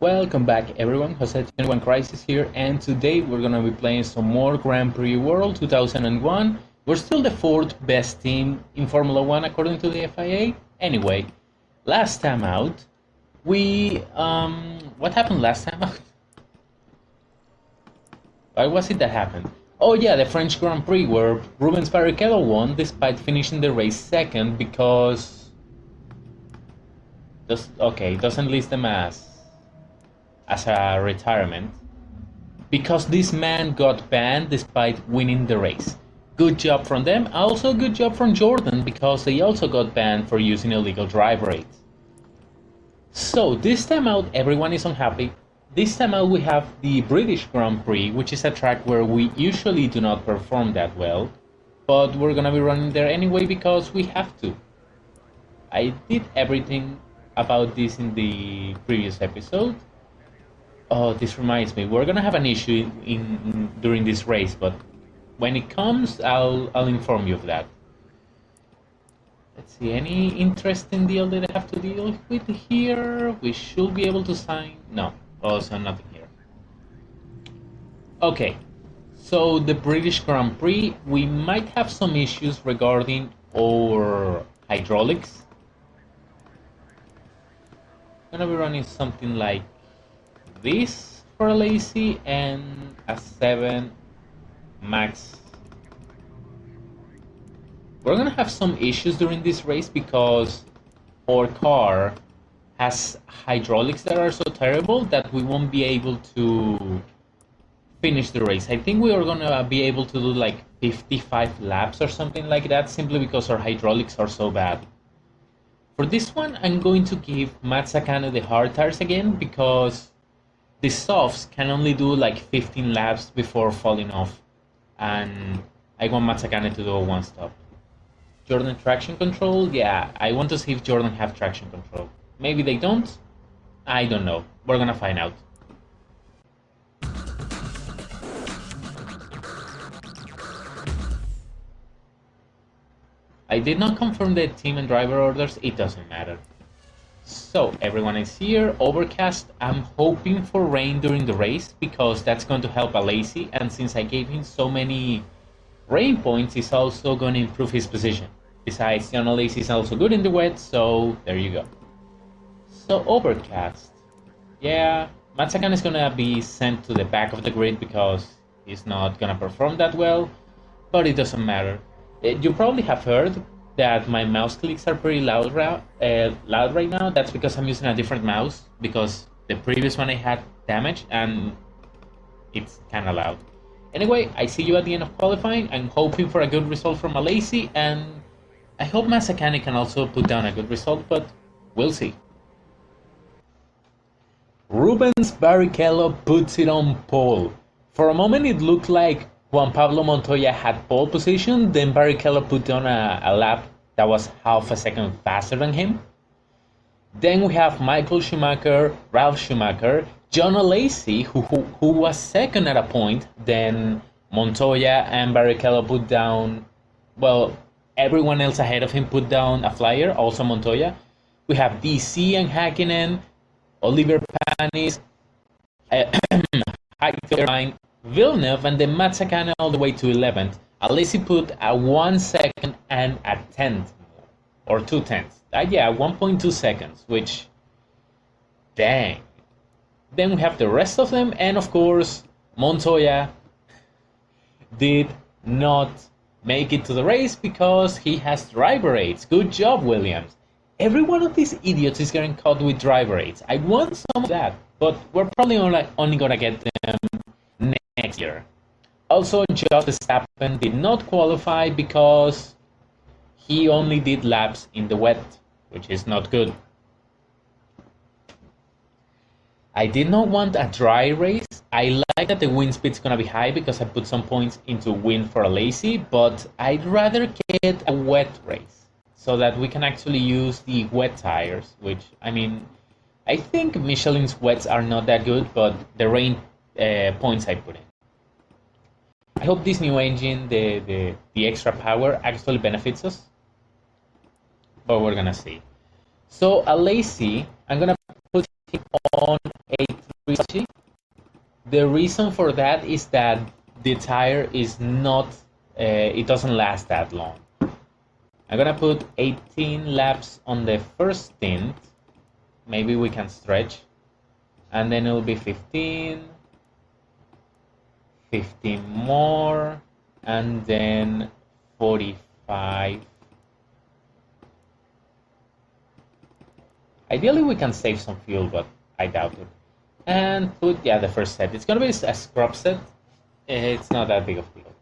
Welcome back everyone, Jose21 Crisis here, and today we're gonna be playing some more Grand Prix World 2001. We're still the fourth best team in Formula 1 according to the FIA. Anyway, last time out, what happened last time out? Why was it that happened? Oh yeah, the French Grand Prix where Rubens Barrichello won despite finishing the race second because... doesn't list them as a retirement because this man got banned despite winning the race. Good job from them. Also good job from Jordan because they also got banned for using illegal driver aids. So this time out everyone is unhappy. This time out we have the British Grand Prix, which is a track where we usually do not perform that well, but we're gonna be running there anyway because we have to. I did everything about this in the previous episode. Oh, this reminds me, we're gonna have an issue during this race, but when it comes, I'll inform you of that. Let's see, any interesting deal that I have to deal with here? We should be able to sign. No, also nothing here. Okay, so the British Grand Prix, we might have some issues regarding our hydraulics. I'm gonna be running something like this for a lazy and a 7 max. We're gonna have some issues during this race because our car has hydraulics that are so terrible that we won't be able to finish the race. I think we are gonna be able to do like 55 laps or something like that simply because our hydraulics are so bad. For this one, I'm going to give Mazzacane the hard tires again because the softs can only do like 15 laps before falling off, and I want Mazzacane to do a one stop. Jordan traction control, yeah, I want to see if Jordan have traction control. Maybe they don't, I don't know, we're gonna find out. I did not confirm the team and driver orders, it doesn't matter. So, everyone is here, overcast. I'm hoping for rain during the race because that's going to help Alesi, and since I gave him so many rain points, it's also going to improve his position. Besides, John Alesi is also good in the wet, so there you go. So, overcast. Yeah, Mazzacane is going to be sent to the back of the grid because he's not going to perform that well, but it doesn't matter. You probably have heard that my mouse clicks are pretty loud right now. That's because I'm using a different mouse because the previous one I had damaged and it's kind of loud. Anyway, I see you at the end of qualifying. I'm hoping for a good result from Alesi, and I hope Mazzacane can also put down a good result, but we'll see. Rubens Barrichello puts it on pole. For a moment it looked like Juan Pablo Montoya had pole position, then Barrichello put on a lap that was half a second faster than him. Then we have Michael Schumacher, Ralf Schumacher, John Alesi, who was second at a point, then Montoya and Barrichello put down, well, everyone else ahead of him put down a flyer, also Montoya. We have DC and Hakkinen, Oliver Panis, Heidfeld, Villeneuve, and then Mazzacane all the way to 11th. Alesi put a 1 second and a tenth, or 2/10. Yeah, 1.2 seconds, which, dang. Then we have the rest of them, and of course, Montoya did not make it to the race because he has driver aids. Good job, Williams. Every one of these idiots is getting caught with driver aids. I want some of that, but we're probably only gonna get them next year. Also, Jos Verstappen did not qualify because he only did laps in the wet, which is not good. I did not want a dry race. I like that the wind speed's gonna be high because I put some points into wind for Alesi, but I'd rather get a wet race so that we can actually use the wet tires, which, I mean, I think Michelin's wets are not that good, but the rain points I put in. I hope this new engine, the extra power, actually benefits us, but we're gonna see. So Alesi, I'm gonna put him on A3. The reason for that is that the tire is not, it doesn't last that long. I'm gonna put 18 laps on the first stint. Maybe we can stretch. And then it'll be 15. 15 more. And then 45. Ideally we can save some fuel, but I doubt it. And put, yeah, the first set. It's gonna be a scrub set. It's not that big of a deal.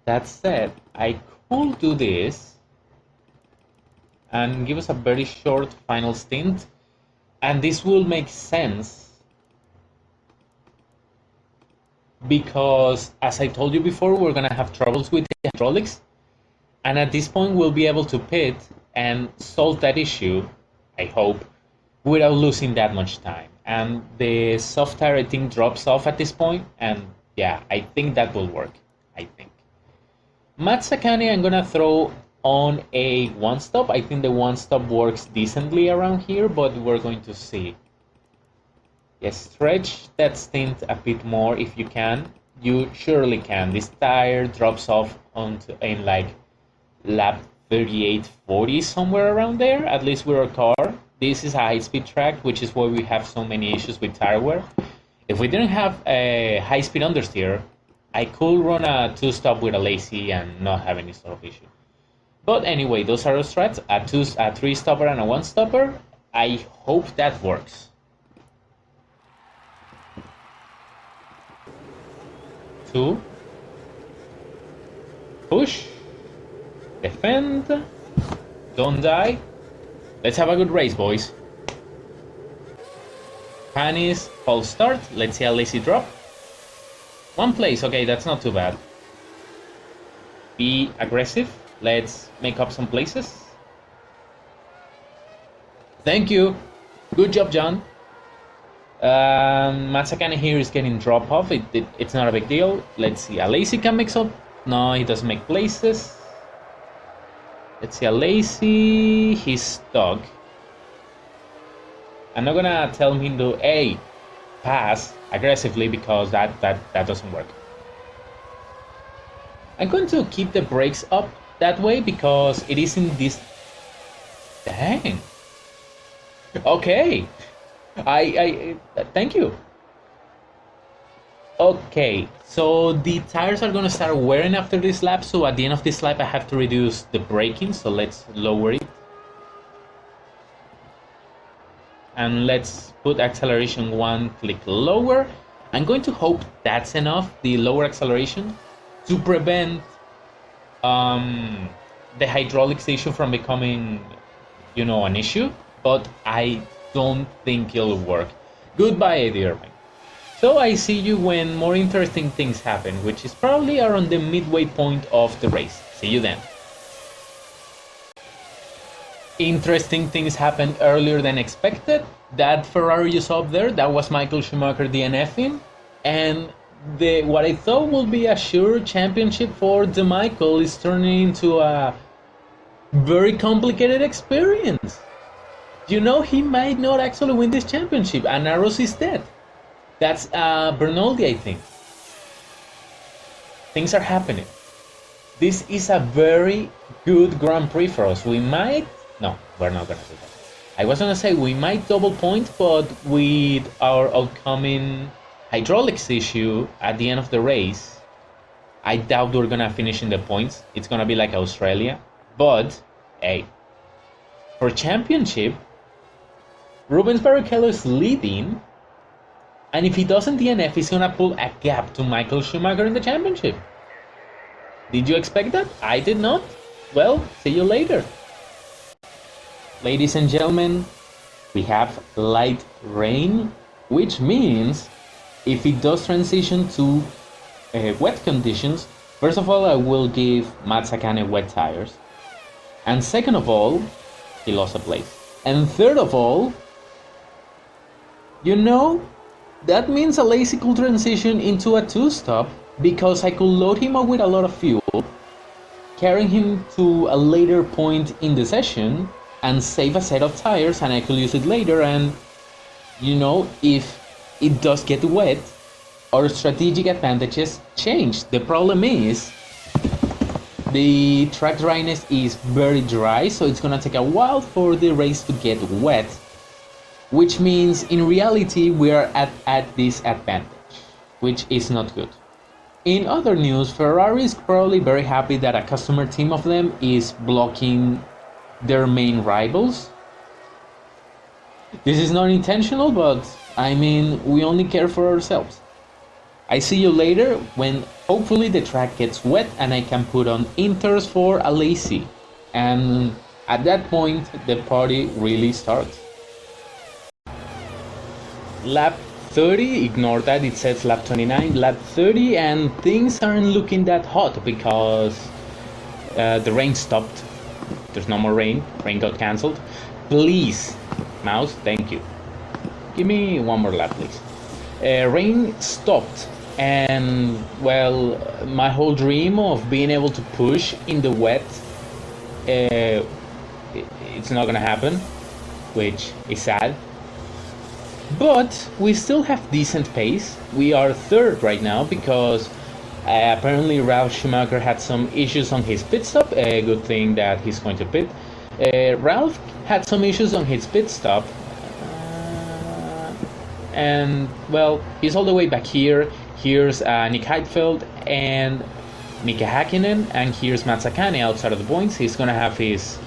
That said, I could do this and give us a very short final stint, and this will make sense because, as I told you before, we're gonna have troubles with the hydraulics, and at this point we'll be able to pit and solve that issue, I hope, without losing that much time. And the soft tire, I think, drops off at this point, and yeah, I think that will work. I think Matsakane, I'm gonna throw on a one stop. I think the one stop works decently around here, but we're going to see. Yes, stretch that stint a bit more if you can. You surely can. This tire drops off onto in like lap 38, 40, somewhere around there, at least with our car. This is a high-speed track, which is why we have so many issues with tire wear. If we didn't have a high-speed understeer, I could run a two-stop with a lazy and not have any sort of issue. But anyway, those are the strats, a three-stopper and a one-stopper. I hope that works. Two. Push. Defend. Don't die. Let's have a good race, boys. Panis, false start. Let's see a lazy drop. One place, okay, that's not too bad. Be aggressive. Let's make up some places. Thank you. Good job, John. Matsakane here is getting drop off. It's not a big deal. Let's see. A lazy can mix up. No, he doesn't make places. Let's see, a lazy. He's stuck. I'm not gonna tell him to pass aggressively because that doesn't work. I'm going to keep the brakes up that way because it is in this. Dang. Okay. I thank you. Okay, so the tires are gonna start wearing after this lap, so at the end of this lap I have to reduce the braking, so let's lower it. And let's put acceleration one click lower. I'm going to hope that's enough, the lower acceleration, to prevent the hydraulics issue from becoming, an issue, but I don't think it'll work. Goodbye, Eddie Irvine. So I see you when more interesting things happen, which is probably around the midway point of the race. See you then. Interesting things happened earlier than expected. That Ferrari you saw up there, that was Michael Schumacher DNFing, and what I thought would be a sure championship for the Michael is turning into a very complicated experience. He might not actually win this championship, and Arrows is dead. That's Bernoldi, I think. Things are happening. This is a very good Grand Prix for us. We might... No, we're not going to do that. I was going to say we might double point, but with our upcoming hydraulics issue at the end of the race, I doubt we're going to finish in the points. It's going to be like Australia. But, hey, for championship, Rubens Barrichello is leading. And if he doesn't DNF, he's gonna pull a gap to Michael Schumacher in the championship. Did you expect that? I did not. Well, see you later. Ladies and gentlemen, we have light rain, which means if it does transition to wet conditions, first of all, I will give Matsakane wet tires. And second of all, he lost a place. And third of all, that means a lazy could transition into a two-stop because I could load him up with a lot of fuel, carrying him to a later point in the session and save a set of tires, and I could use it later. And if it does get wet, our strategic advantages change. The problem is the track dryness is very dry, so it's gonna take a while for the race to get wet, which means in reality we are at disadvantage, which is not good. In other news, Ferrari is probably very happy that a customer team of them is blocking their main rivals. This is not intentional, but I mean, we only care for ourselves. I see you later when hopefully the track gets wet and I can put on inters for a lazy. And at that point, the party really starts. Lap 30, ignore that, it says lap 29, lap 30, and things aren't looking that hot because the rain stopped. There's no more rain got cancelled. Please, mouse, thank you. Give me one more lap, please. Rain stopped, and well, my whole dream of being able to push in the wet, it's not gonna happen, which is sad. But we still have decent pace. We are third right now because apparently Ralf Schumacher had some issues on his pit stop. A good thing that he's going to pit. Ralph had some issues on his pit stop. And well, he's all the way back here. Here's Nick Heidfeld and Mika Hakkinen, and here's Mazzacane outside of the points. He's gonna have his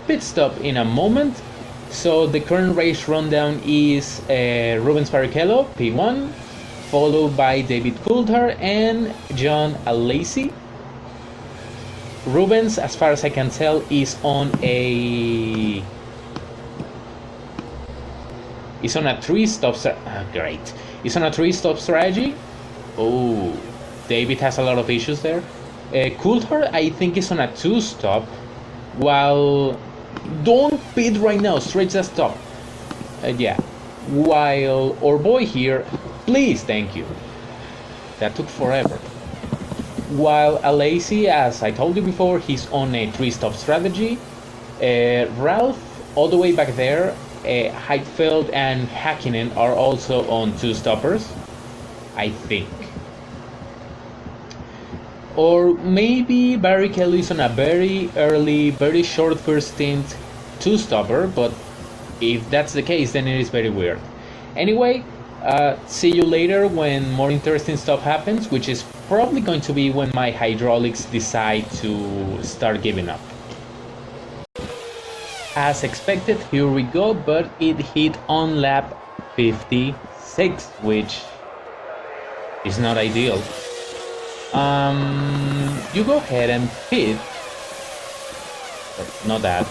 pit stop in a moment. So the current race rundown is Rubens Barrichello, P1, followed by David Coulthard and John Alesi. Rubens, as far as I can tell, is on a 3-stop great. He's on a 3-stop strategy. Oh, David has a lot of issues there. Coulthard, I think, is on a 2-stop, while don't pit right now, straight to stop. Yeah, while our boy here, please, thank you. That took forever. While Alesi, as I told you before, he's on a 3-stop strategy. Ralph, all the way back there, Heidfeld and Hakkinen are also on 2-stoppers, I think. Or maybe Barrichello is on a very early, very short first stint 2-stopper, but if that's the case, then it is very weird. Anyway, see you later when more interesting stuff happens, which is probably going to be when my hydraulics decide to start giving up. As expected, here we go, but it hit on lap 56, which is not ideal. You go ahead and pit. Not that.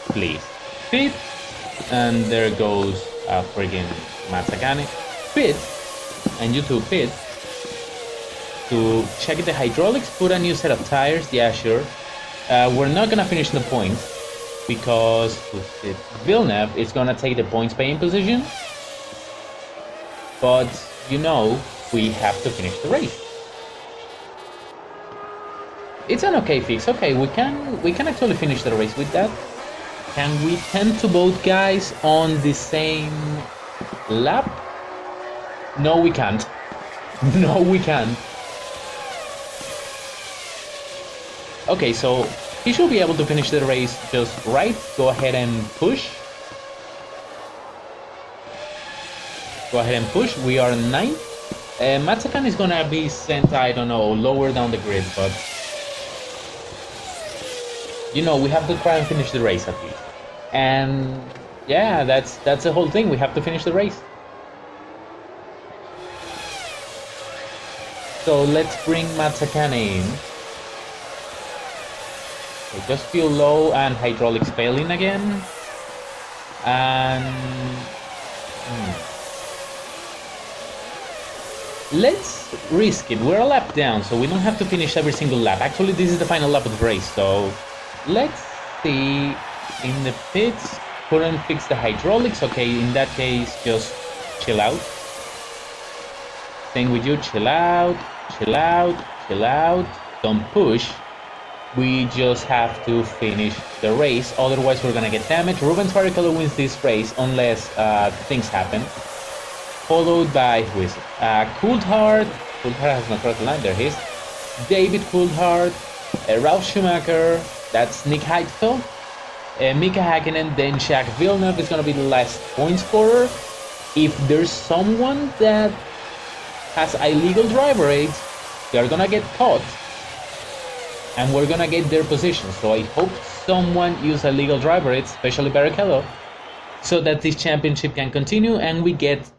Please. Pit. And there goes friggin' Mazzacane. Pit. And you two pit. To check the hydraulics, put a new set of tires. Yeah, sure. We're not gonna finish the points because Villeneuve is gonna take the points paying position. But, you know, we have to finish the race. It's an okay fix. Okay, we can actually finish the race with that. Can we tend to both guys on the same lap? No, we can't. No, we can't. Okay, so he should be able to finish the race just right. Go ahead and push. Go ahead and push. We are 9th. Mazzacane is gonna be sent, I don't know, lower down the grid, but you know, we have to try and finish the race at least. And yeah, that's the whole thing. We have to finish the race. So let's bring Mazzacane in. So just feel low and hydraulics failing again. And let's risk it. We're a lap down, so we don't have to finish every single lap. Actually, this is the final lap of the race, so let's see. In the pits, couldn't fix the hydraulics. Okay, in that case, just chill out. Same with you, chill out, chill out, chill out. Don't push. We just have to finish the race, otherwise we're gonna get damaged. Rubens Barrichello wins this race unless things happen. followed by who is it? Coulthard. Coulthard has not crossed the line. There he is. David Coulthard, Ralf Schumacher. That's Nick Heidfeld. Mika Hakkinen, then Jacques Villeneuve is going to be the last point scorer. If there's someone that has illegal driver aids, they're going to get caught. And we're going to get their position. So I hope someone use illegal driver aids, especially Barrichello, so that this championship can continue and we get...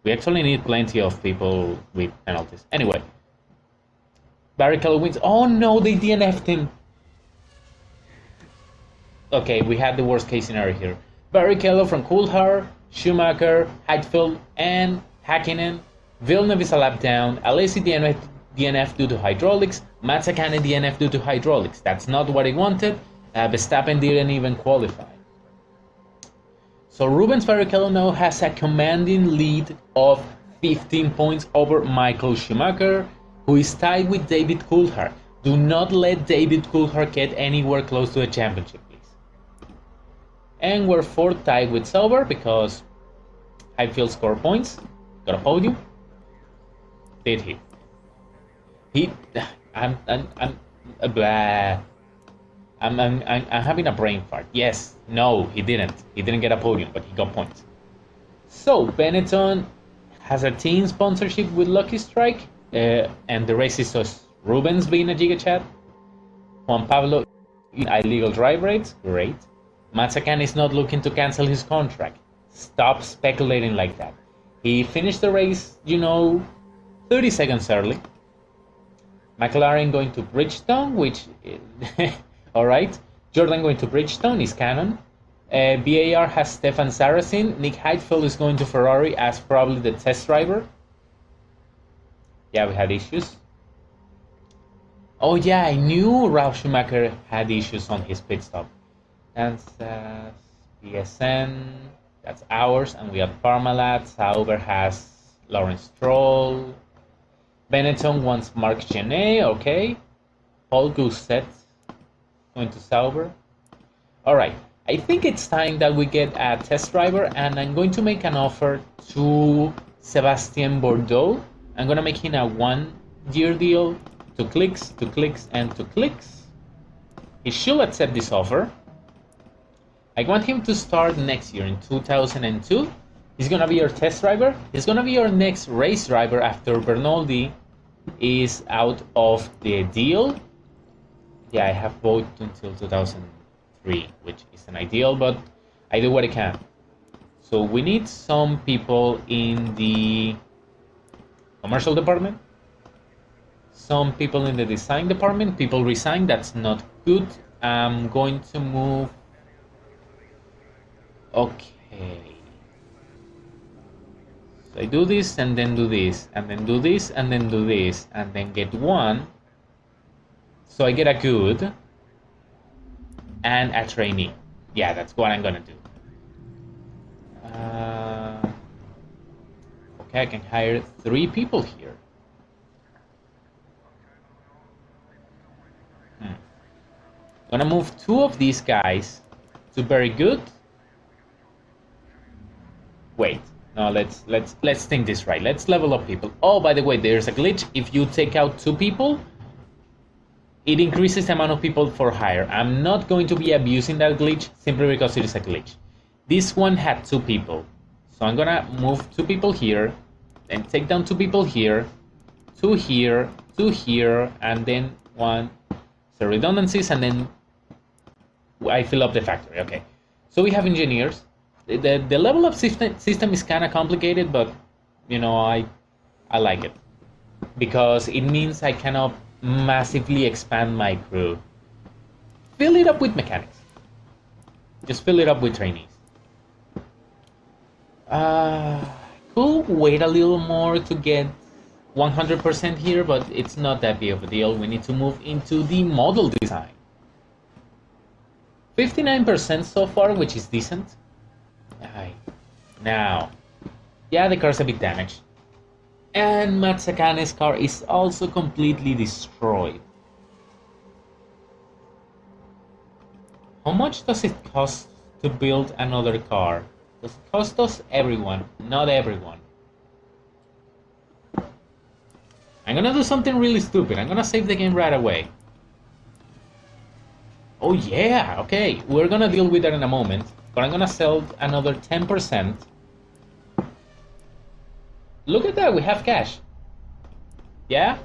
we actually need plenty of people with penalties. Anyway, Barrichello wins. Oh no, they DNF'd him. Okay, we had the worst case scenario here. Barrichello from Coulthard, Schumacher, Heidfeld, and Hakkinen. Villeneuve is a lap down. Alesi DNF due to hydraulics. Mazzacane DNF due to hydraulics. That's not what he wanted. Verstappen didn't even qualify. So Rubens Barrichello now has a commanding lead of 15 points over Michael Schumacher, who is tied with David Coulthard. Do not let David Coulthard get anywhere close to a championship. And we're fourth tied with Sauber because Heidfeld scored points. Got a podium. Did he? I'm having a brain fart. Yes, no, he didn't. He didn't get a podium, but he got points. So Benetton has a team sponsorship with Lucky Strike, and the race is just Rubens being a Giga Chat. Juan Pablo illegal drive rates, great. Mazzacane is not looking to cancel his contract. Stop speculating like that. He finished the race, 30 seconds early. McLaren going to Bridgestone, which... Alright. Jordan going to Bridgestone is canon. BAR has Stefan Saracen. Nick Heidfeld is going to Ferrari as probably the test driver. Yeah, we had issues. Oh yeah, I knew Ralf Schumacher had issues on his pit stop. That's PSN, that's ours, and we have Parmalat. Sauber has Lawrence Stroll. Benetton wants Marc Genet, okay. Paul Gousset going to Sauber. Alright, I think it's time that we get a test driver, and I'm going to make an offer to Sebastien Bordeaux. I'm going to make him a 1-year deal, 2 clicks, 2 clicks, and 2 clicks. He should accept this offer. I want him to start next year in 2002. He's going to be our test driver. He's going to be our next race driver after Bernoldi is out of the deal. Yeah, I have voted until 2003, which isn't ideal, but I do what I can. So we need some people in the commercial department, some people in the design department. People resign, that's not good. I'm going to move. Okay. So I do this and then do this and then do this and then do this and then get one. So I get a good and a trainee. Yeah, that's what I'm gonna do. Okay, I can hire 3 people here. Gonna move 2 of these guys to very good. Wait, no, let's think this right. Let's level up people. Oh, by the way, there's a glitch. If you take out 2 people, it increases the amount of people for hire. I'm not going to be abusing that glitch simply because it is a glitch. This one had 2 people. So I'm gonna move 2 people here, then take down 2 people here, 2 here, 2 here, and then 1. So redundancies, and then I fill up the factory. Okay. So we have engineers. The level up system is kind of complicated, but I like it because it means I cannot massively expand my crew. Fill it up with mechanics. Just fill it up with trainees. Could wait a little more to get 100% here, but it's not that big of a deal. We need to move into the model design. 59% so far, which is decent. Now, yeah, the car's a bit damaged. And Mazzacane's car is also completely destroyed. How much does it cost to build another car? Does it cost us? Everyone. Not everyone. I'm gonna do something really stupid. I'm gonna save the game right away. Oh yeah, okay. We're gonna deal with that in a moment. But I'm gonna sell another 10%. Look at that, we have cash. Yeah?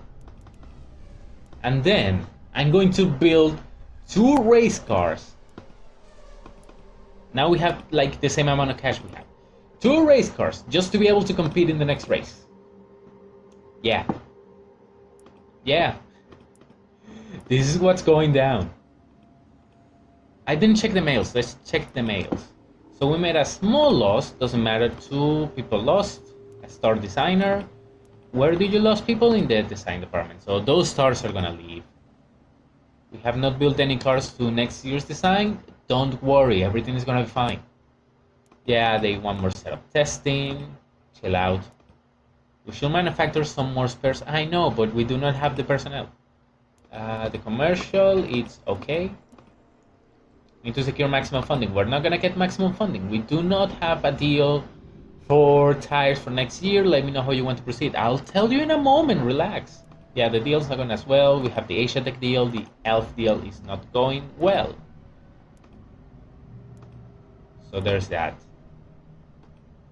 And then I'm going to build 2 race cars. Now we have like the same amount of cash we have. 2 race cars just to be able to compete in the next race. Yeah. Yeah. This is what's going down. I didn't check the mails. Let's check the mails. So we made a small loss. Doesn't matter. 2 people lost. A star designer. Where did you lose people? In the design department. So those stars are gonna leave. We have not built any cars to next year's design. Don't worry. Everything is gonna be fine. Yeah, they want more setup testing. Chill out. We should manufacture some more spares. I know, but we do not have the personnel. The commercial, it's okay. Need to secure maximum funding. We're not gonna get maximum funding. We do not have a deal for tires for next year. Let me know how you want to proceed. I'll tell you in a moment. Relax. Yeah, the deal's not going as well. We have the Asia Tech deal. The ELF deal is not going well. So there's that.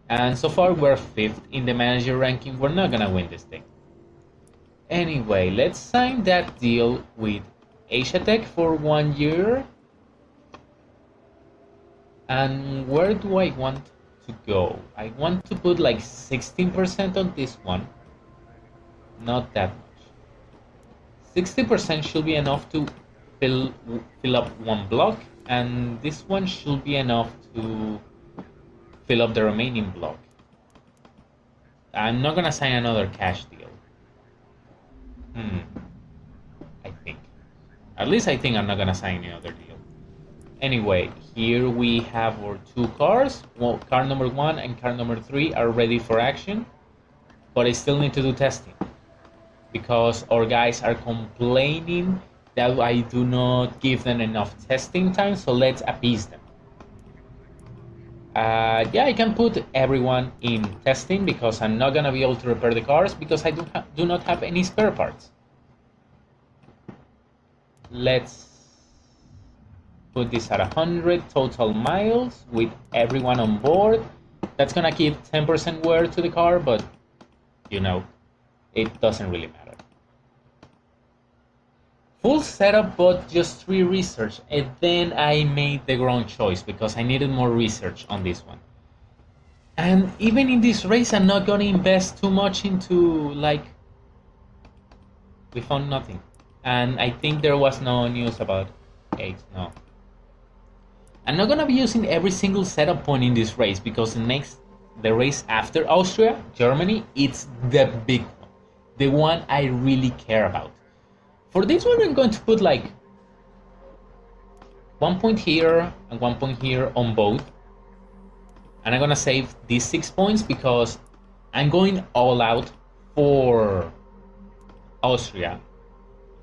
And so far we're 5th in the manager ranking. We're not gonna win this thing. Anyway, let's sign that deal with Asia Tech for 1 year. And where do I want to go? I want to put like 16% on this one. Not that much. 60% should be enough to fill up 1 block, and this one should be enough to fill up the remaining block. I'm not gonna sign another cash deal. I think. At least I think I'm not gonna sign another deal. Anyway, here we have our 2 cars. Well, car number 1 and car number 3 are ready for action, but I still need to do testing because our guys are complaining that I do not give them enough testing time, so let's appease them. Yeah, I can put everyone in testing because I'm not gonna be able to repair the cars because I do not have any spare parts. Let's put this at 100 total miles with everyone on board. That's gonna give 10% wear to the car, but you know, it doesn't really matter. Full setup, but just 3 research, and then I made the wrong choice because I needed more research on this one. And even in this race, I'm not gonna invest too much into, like, we found nothing. And I think there was no news about 8, no. I'm not gonna be using every single setup point in this race because the race after Austria, Germany, it's the big one. The one I really care about. For this one, I'm going to put like 1 point here and 1 point here on both. And I'm gonna save these 6 points because I'm going all out for Austria,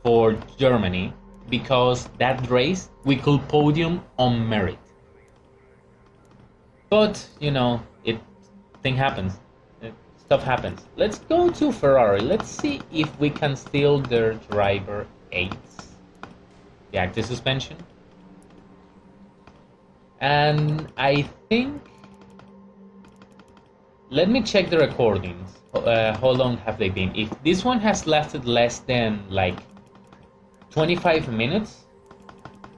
for Germany, because that race we could podium on merit. But, you know, thing happens. Stuff happens. Let's go to Ferrari. Let's see if we can steal their driver 8. The active suspension. And I think... Let me check the recordings. How long have they been? If this one has lasted less than like 25 minutes,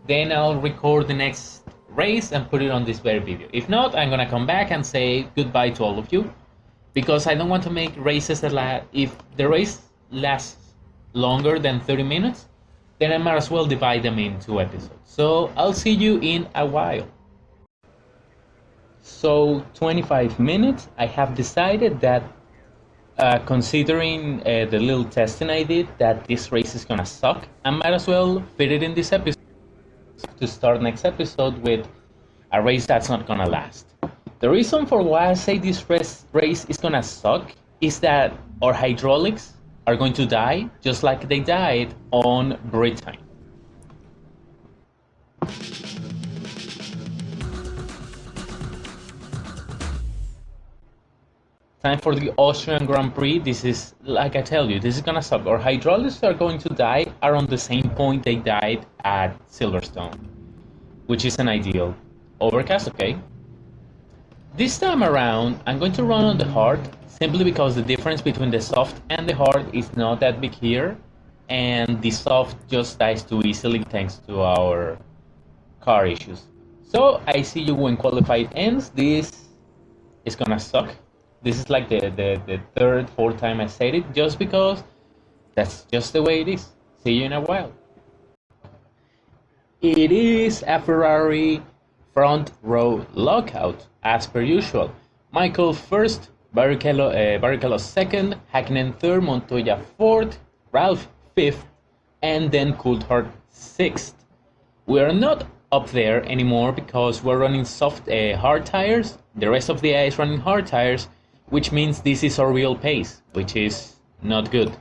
then I'll record the next race and put it on this very video. If not, I'm gonna come back and say goodbye to all of you, because I don't want to make races that if the race lasts longer than 30 minutes, then I might as well divide them in 2 episodes. So I'll see you in a while. So 25 minutes, I have decided that considering the little testing I did, that this race is gonna suck, I might as well fit it in this episode to start next episode with a race that's not gonna last. The reason for why I say this race is gonna suck is that our hydraulics are going to die just like they died on Britain. Time for the Austrian Grand Prix. This is, like I tell you, this is gonna suck. Our hydraulics are going to die around the same point they died at Silverstone, which isn't ideal. Overcast, okay. This time around, I'm going to run on the hard, simply because the difference between the soft and the hard is not that big here, and the soft just dies too easily thanks to our car issues. So I see you when qualified ends. This is gonna suck. This is like the third, fourth time I said it, just because that's just the way it is. See you in a while. It is a Ferrari front row lockout, as per usual. Michael first, Barrichello second, Hakkinen third, Montoya fourth, Ralph fifth, and then Coulthard sixth. We are not up there anymore because we're running soft hard tires. The rest of the A is running hard tires, which means this is our real pace, which is not good.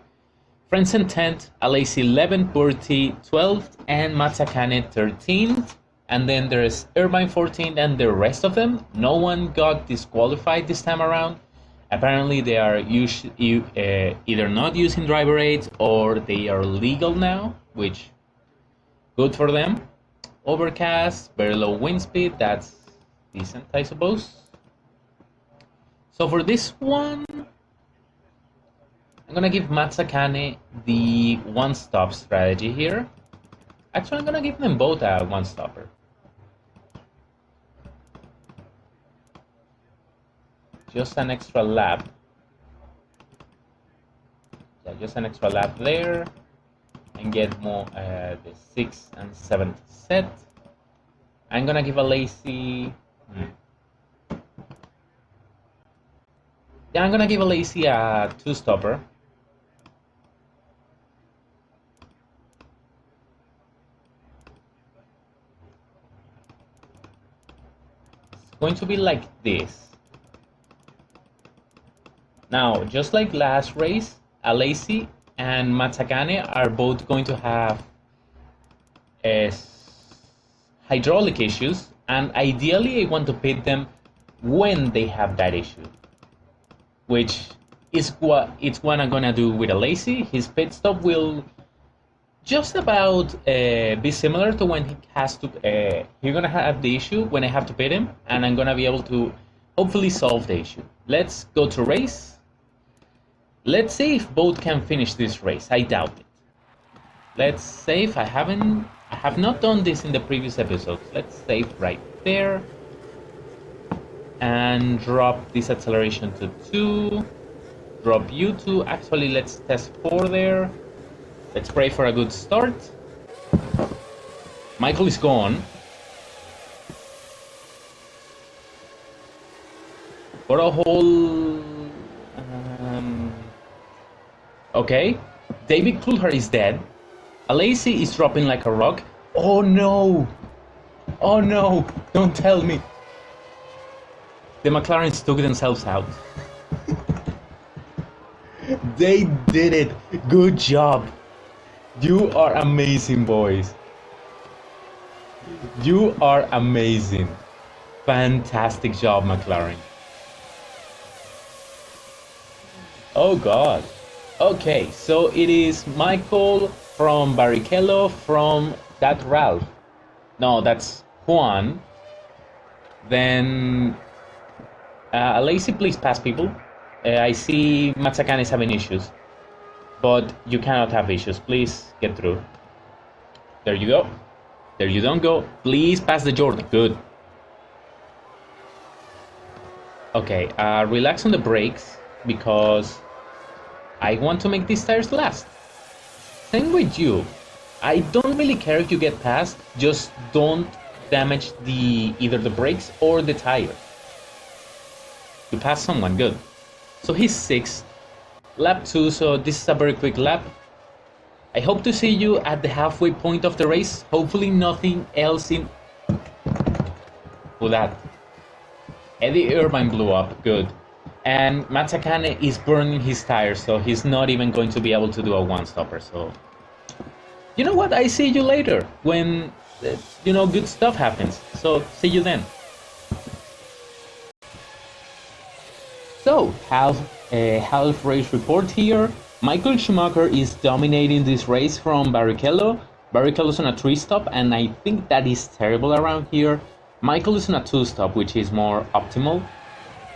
Frentzen 10th, Alesi 11th, Burti 12th, and Mazzacane 13th. And then there's Irvine 14th, and the rest of them, no one got disqualified this time around. Apparently they are either not using driver aids or they are legal now, which good for them. Overcast, very low wind speed, that's decent, I suppose. So for this one, I'm gonna give Mazzacane the one-stop strategy here. Actually, I'm gonna give them both a one-stopper. Just an extra lap. Yeah, just an extra lap there. And get more the 6th and 7th set. I'm gonna give a lazy... Yeah, I'm gonna give a lazy two-stopper. It's going to be like this. Now, just like last race, Alesi and Mazzacane are both going to have hydraulic issues, and ideally I want to pit them when they have that issue, which is what I'm gonna do with Alesi. His pit stop will just about be similar to when he has to. He's gonna have the issue when I have to pit him, and I'm gonna be able to hopefully solve the issue. Let's go to race. Let's see if both can finish this race. I doubt it. Let's save. I have not done this in the previous episodes. Let's save right there. And drop this acceleration to 2. Drop U2. Actually, let's test 4 there. Let's pray for a good start. Michael is gone. For a whole... Okay, David Coulthard is dead. Alesi is dropping like a rock. Oh no! Oh no! Don't tell me! The McLarens took themselves out. They did it! Good job! You are amazing, boys. You are amazing. Fantastic job, McLaren. Oh god. Okay, so it is Michael from Barrichello from that Ralph. No, that's Juan. Then Alesi, please pass people. I see Mazzacane is having issues, but you cannot have issues. Please get through. There you go. There you don't go. Please pass the Jordan. Good. Okay, relax on the brakes because I want to make these tires last. Same with you. I don't really care if you get past, just don't damage either the brakes or the tire. You pass someone, good. So he's 6th, lap 2, so this is a very quick lap. I hope to see you at the halfway point of the race. Hopefully nothing else in... Who that? Eddie Irvine blew up, good. And Mazzacane is burning his tires, so he's not even going to be able to do a one-stopper, so... You know what, I see you later, when, good stuff happens. So, see you then. So, half race report here. Michael Schumacher is dominating this race from Barrichello. Barrichello's on a 3-stop, and I think that is terrible around here. Michael is on a 2-stop, which is more optimal.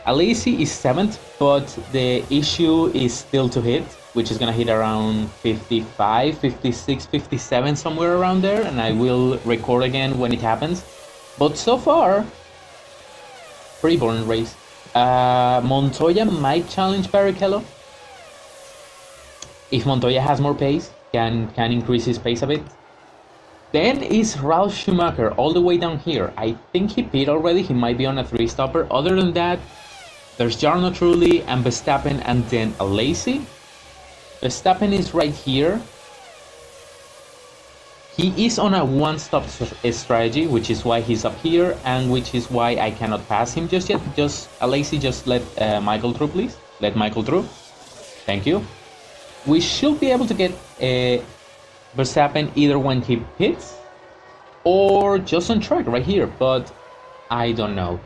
Alesi is 7th, but the issue is still to hit, which is gonna hit around 55, 56, 57, somewhere around there, and I will record again when it happens. But so far, pretty boring race. Montoya might challenge Barrichello. If Montoya has more pace, can increase his pace a bit. Then is Ralf Schumacher all the way down here. I think he pit already, he might be on a 3-stopper. Other than that, there's Jarno Trulli and Verstappen and then Alesi. Verstappen is right here. He is on a 1-stop strategy, which is why he's up here, and which is why I cannot pass him just yet. Alesi, just let Michael through, please. Let Michael through. Thank you. We should be able to get Verstappen either when he pits or just on track right here, but I don't know.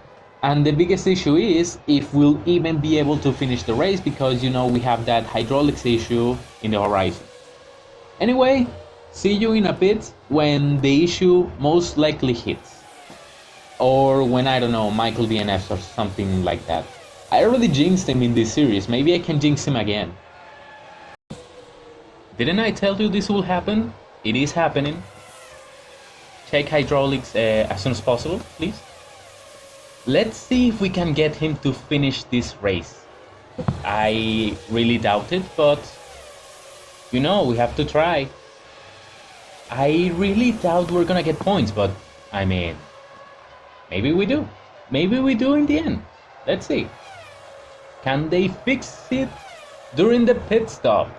And the biggest issue is if we'll even be able to finish the race, because you know we have that hydraulics issue in the horizon. Anyway, see you in a bit when the issue most likely hits. Or when, I don't know, Michael DNFs or something like that. I already jinxed him in this series, maybe I can jinx him again. Didn't I tell you this will happen? It is happening. Check hydraulics as soon as possible, please. Let's see if we can get him to finish this race. I really doubt it, but you know, we have to try. I really doubt we're gonna get points, but I mean, maybe we do. Maybe we do in the end. Let's see. Can they fix it during the pit stop?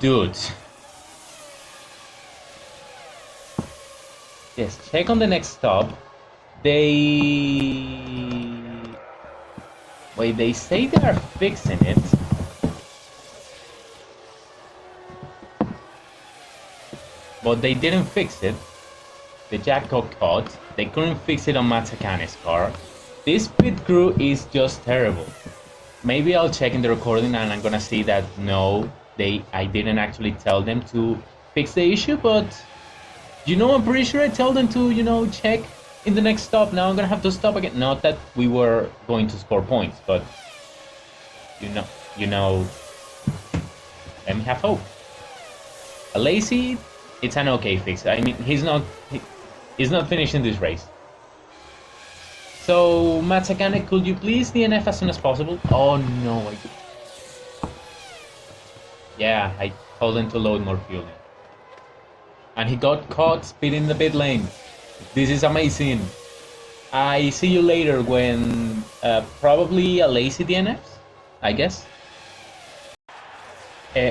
Dude. Yes, check on the next stop. Wait, they say they are fixing it. But they didn't fix it. The jack got caught. They couldn't fix it on Mazzacani's car. This pit crew is just terrible. Maybe I'll check in the recording and I'm gonna see that no, I didn't actually tell them to fix the issue, but you know, I'm pretty sure I tell them to, you know, check in the next stop. Now I'm gonna have to stop again. Not that we were going to score points, but you know, let me have hope. Alesi, it's an okay fix. I mean, he's not finishing this race. So Mazzacane, could you please DNF as soon as possible? Oh no, yeah, I told him to load more fuel in. And he got caught speeding the pit lane. This is amazing. I see you later when probably Alesi DNFs, I guess.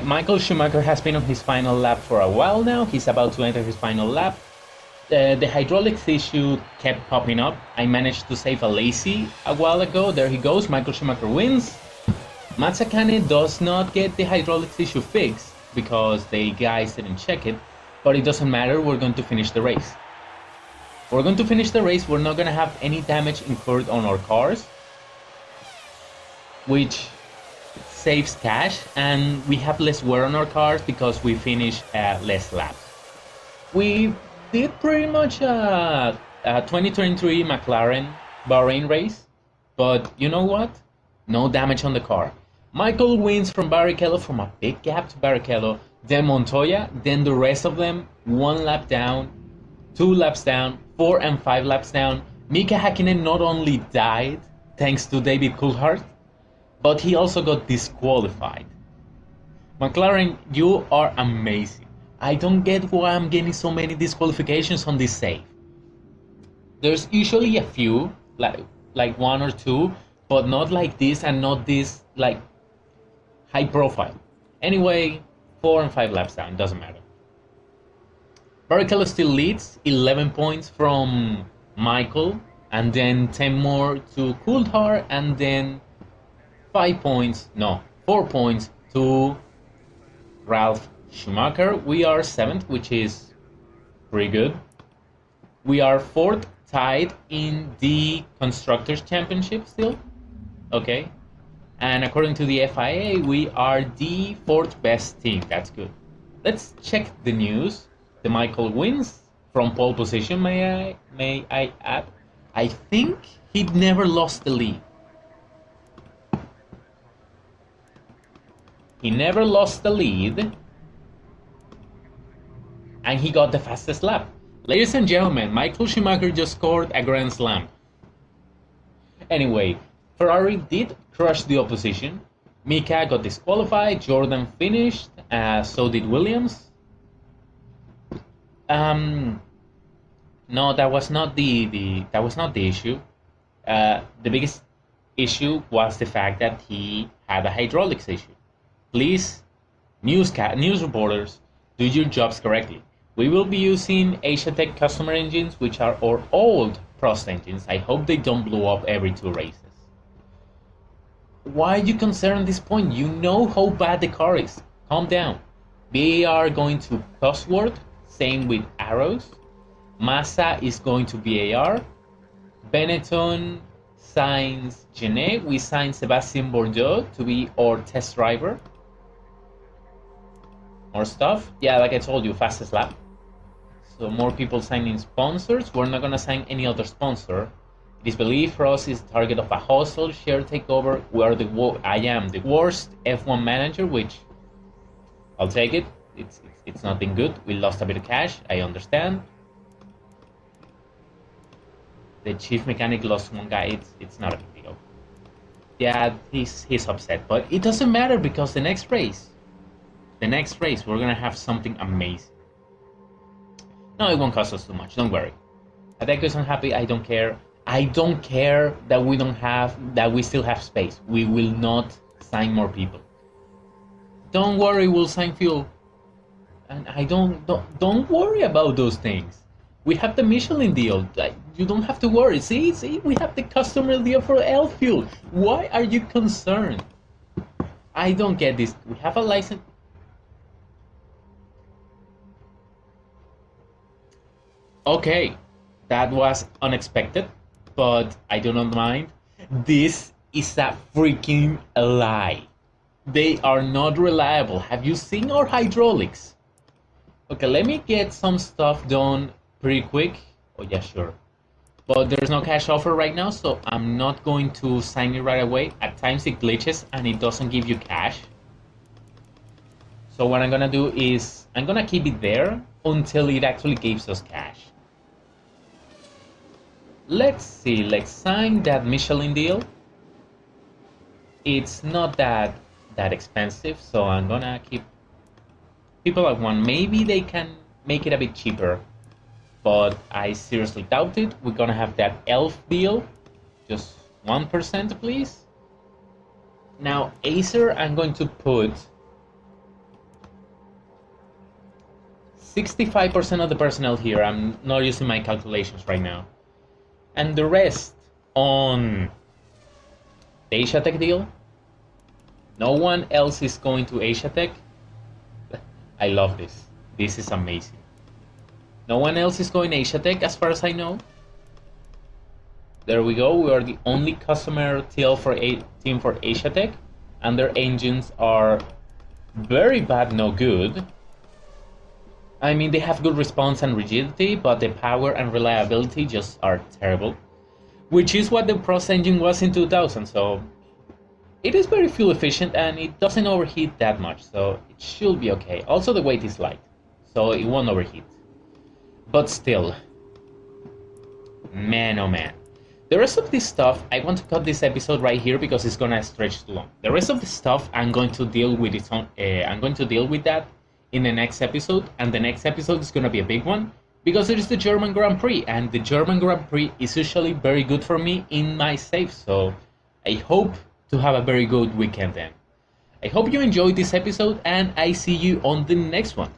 Michael Schumacher has been on his final lap for a while now. He's about to enter his final lap. The hydraulics issue kept popping up. I managed to save Alesi a while ago. There he goes. Michael Schumacher wins. Mazzacane does not get the hydraulics issue fixed because the guys didn't check it. But it doesn't matter, we're going to finish the race. We're going to finish the race, we're not going to have any damage incurred on our cars, which saves cash, and we have less wear on our cars because we finish less laps. We did pretty much a 2023 McLaren Bahrain race, but you know what? No damage on the car. Michael wins from Barrichello from a big gap to Barrichello. Then Montoya, then the rest of them, 1 lap down, 2 laps down, 4 and 5 laps down. Mika Häkkinen not only died thanks to David Coulthard, but he also got disqualified. McLaren, you are amazing. I don't get why I'm getting so many disqualifications on this save. There's usually a few, like 1 or 2, but not like this and not this like high profile. Anyway, 4 and 5 laps down, doesn't matter. Barrichello still leads, 11 points from Michael, and then 10 more to Coulthard, and then 4 points to Ralf Schumacher. We are 7th, which is pretty good. We are 4th tied in the Constructors' Championship still. Okay. And according to the FIA, we are the fourth best team. That's good. Let's check the news. The Michael wins from pole position, may I add. I think he never lost the lead. He never lost the lead. And he got the fastest lap. Ladies and gentlemen, Michael Schumacher just scored a Grand Slam. Anyway, Ferrari did crush the opposition. Mika got disqualified, Jordan finished, so did Williams. No, that was not the issue. The biggest issue was the fact that he had a hydraulics issue. Please, news reporters, do your jobs correctly. We will be using Asiatech customer engines, which are our old Prost engines. I hope they don't blow up every 2 races. Why are you concerned at this point? You know how bad the car is. Calm down. VAR going to Cosworth, same with Arrows. Massa is going to VAR. Benetton signs Genet. We signed Sebastien Bourdais to be our test driver. More stuff. Yeah, like I told you, fastest lap. So more people signing sponsors. We're not gonna sign any other sponsor. It is believed for us is the target of a hostile share takeover. I am the worst F1 manager, which I'll take it. It's nothing good. We lost a bit of cash. I understand. The chief mechanic lost one guy. It's not a big deal. Yeah, he's upset, but it doesn't matter because the next race we're gonna have something amazing. No, it won't cost us too much. Don't worry. Hideko is unhappy. I don't care. I don't care that we still have space. We will not sign more people. Don't worry, we'll sign fuel. And I don't worry about those things. We have the Michelin deal. You don't have to worry. See, we have the customer deal for L fuel. Why are you concerned? I don't get this. We have a license. Okay, that was unexpected, but I do not mind. This is a freaking lie. They are not reliable. Have you seen our hydraulics? Okay, let me get some stuff done pretty quick. Oh yeah, sure. But there's no cash offer right now, so I'm not going to sign it right away. At times it glitches and it doesn't give you cash. So what I'm gonna do is, I'm gonna keep it there until it actually gives us cash. Let's see, let's sign that Michelin deal. It's not that expensive, so I'm gonna keep people at one. Maybe they can make it a bit cheaper, but I seriously doubt it. We're gonna have that elf deal, just 1% please. Now Acer, I'm going to put 65% of the personnel here. I'm not using my calculations right now. And the rest on the Asiatech deal. No one else is going to Asiatech. I love this. This is amazing. No one else is going Asiatech as far as I know. There we go. We are the only customer team for Asiatech. And their engines are very bad, no good. I mean, they have good response and rigidity, but the power and reliability just are terrible. Which is what the Prost engine was in 2000, so it is very fuel efficient and it doesn't overheat that much, so it should be okay. Also, the weight is light, so it won't overheat. But still, man oh man. The rest of this stuff, I want to cut this episode right here because it's gonna stretch too long. The rest of the stuff, I'm going to deal with that in the next episode, and the next episode is going to be a big one because it is the German Grand Prix, and the German Grand Prix is usually very good for me in my save, so I hope to have a very good weekend then. I hope you enjoyed this episode, and I see you on the next one.